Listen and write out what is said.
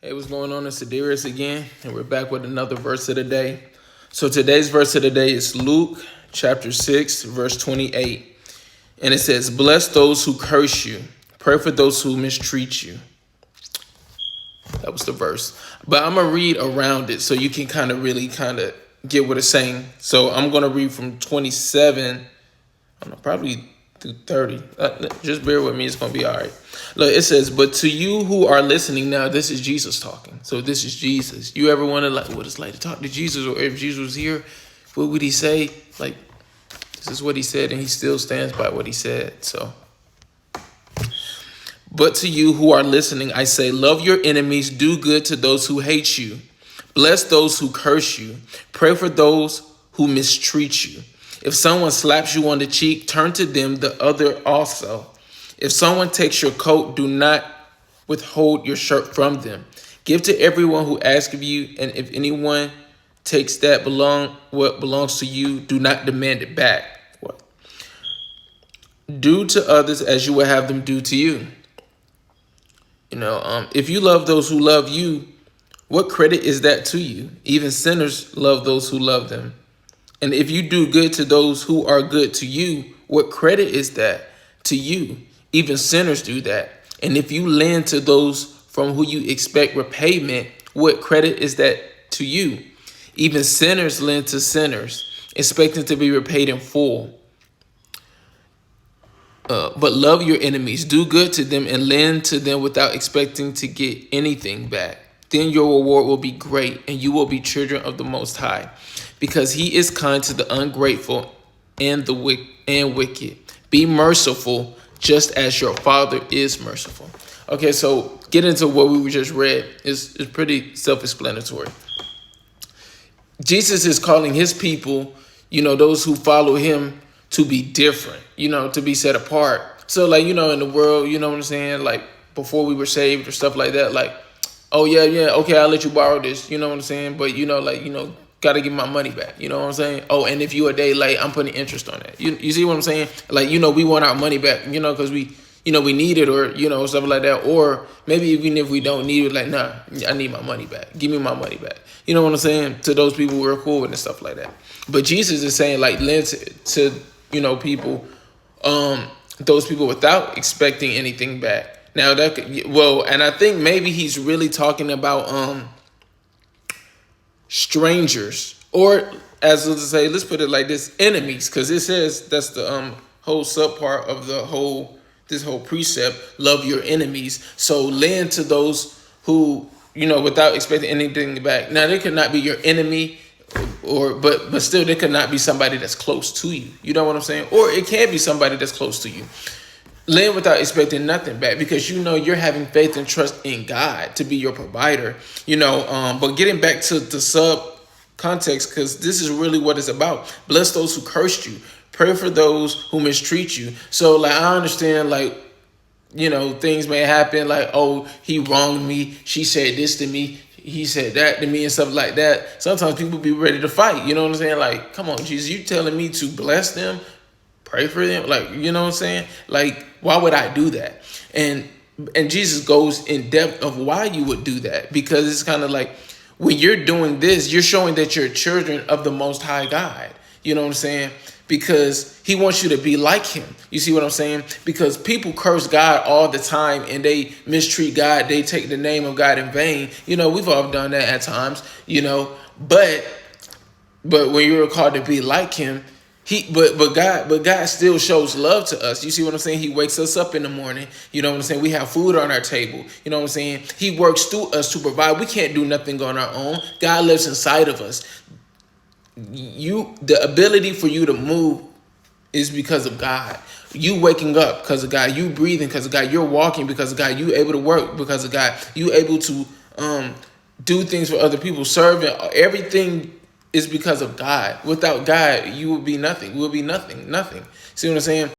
Hey, what's going on? It's Adirius again, and we're back with another verse of the day. So today's verse of the day is Luke chapter 6, verse 28. And it says, "Bless those who curse you. Pray for those who mistreat you." That was the verse. But I'm going to read around it so you can really get what it's saying. So I'm going to read from 27, I don't know, probably through 30. Just bear with me. It's going to be all right. Look, it says, "But to you who are listening now," this is Jesus talking. So this is Jesus. You ever wonder what it's like to talk to Jesus, or if Jesus was here, what would he say? Like, this is what he said, and he still stands by what he said. So, "But to you who are listening, I say, love your enemies, do good to those who hate you, bless those who curse you, pray for those who mistreat you. If someone slaps you on the cheek, turn to them the other also. If someone takes your coat, do not withhold your shirt from them. Give to everyone who asks of you, and if anyone takes what belongs to you, do not demand it back. What? Do to others as you would have them do to you. If you love those who love you, what credit is that to you? Even sinners love those who love them. And if you do good to those who are good to you, what credit is that to you? Even sinners do that. And if you lend to those from who you expect repayment, what credit is that to you? Even sinners lend to sinners, expecting to be repaid in full. But love your enemies, do good to them, and lend to them without expecting to get anything back. Then your reward will be great, and you will be children of the Most High, because He is kind to the ungrateful and the wicked. Be merciful, just as your Father is merciful." Okay, so get into what we just read. It's pretty self-explanatory. Jesus is calling His people, those who follow Him, to be different, to be set apart. So, in the world, you know what I'm saying? Like, before we were saved or stuff like that, like, oh, yeah, okay, I'll let you borrow this, you know what I'm saying? But, got to give my money back, you know what I'm saying? Oh, and if you a day late, I'm putting interest on that. You see what I'm saying? Like, we want our money back, because we need it, or, stuff like that. Or maybe even if we don't need it, like, nah, I need my money back. Give me my money back. You know what I'm saying? To those people we're cool with and stuff like that. But Jesus is saying, like, lend to people, those people without expecting anything back. Now and I think maybe he's really talking about strangers, or as let's say, let's put it like this, enemies, because it says that's the whole subpart of this whole precept: love your enemies. So lend to those who without expecting anything back. Now they could not be your enemy, but still they could not be somebody that's close to you. You know what I'm saying? Or it can be somebody that's close to you. Lend without expecting nothing back, because you're having faith and trust in God to be your provider. But getting back to the sub context, because this is really what it's about. Bless those who cursed you. Pray for those who mistreat you. So, like, I understand, like, things may happen, like, oh, he wronged me, she said this to me, he said that to me, and stuff like that. Sometimes people be ready to fight, you know what I'm saying? Like, come on, Jesus, you telling me to bless them, pray for them? Like, you know what I'm saying? Like, why would I do that? And Jesus goes in depth of why you would do that, because it's kind of like, when you're doing this, you're showing that you're children of the Most High God. You know what I'm saying? Because He wants you to be like Him. You see what I'm saying? Because people curse God all the time, and they mistreat God. They take the name of God in vain. We've all done that at times, but when you're called to be like Him, God still shows love to us. You see what I'm saying? He wakes us up in the morning. You know what I'm saying? We have food on our table. You know what I'm saying? He works through us to provide. We can't do nothing on our own. God lives inside of us. The ability for you to move is because of God. You waking up because of God. You breathing because of God. You're walking because of God. You able to work because of God. You able to do things for other people. Serving. Everything is because of God. Without God, you would be nothing. You would be nothing. See what I'm saying?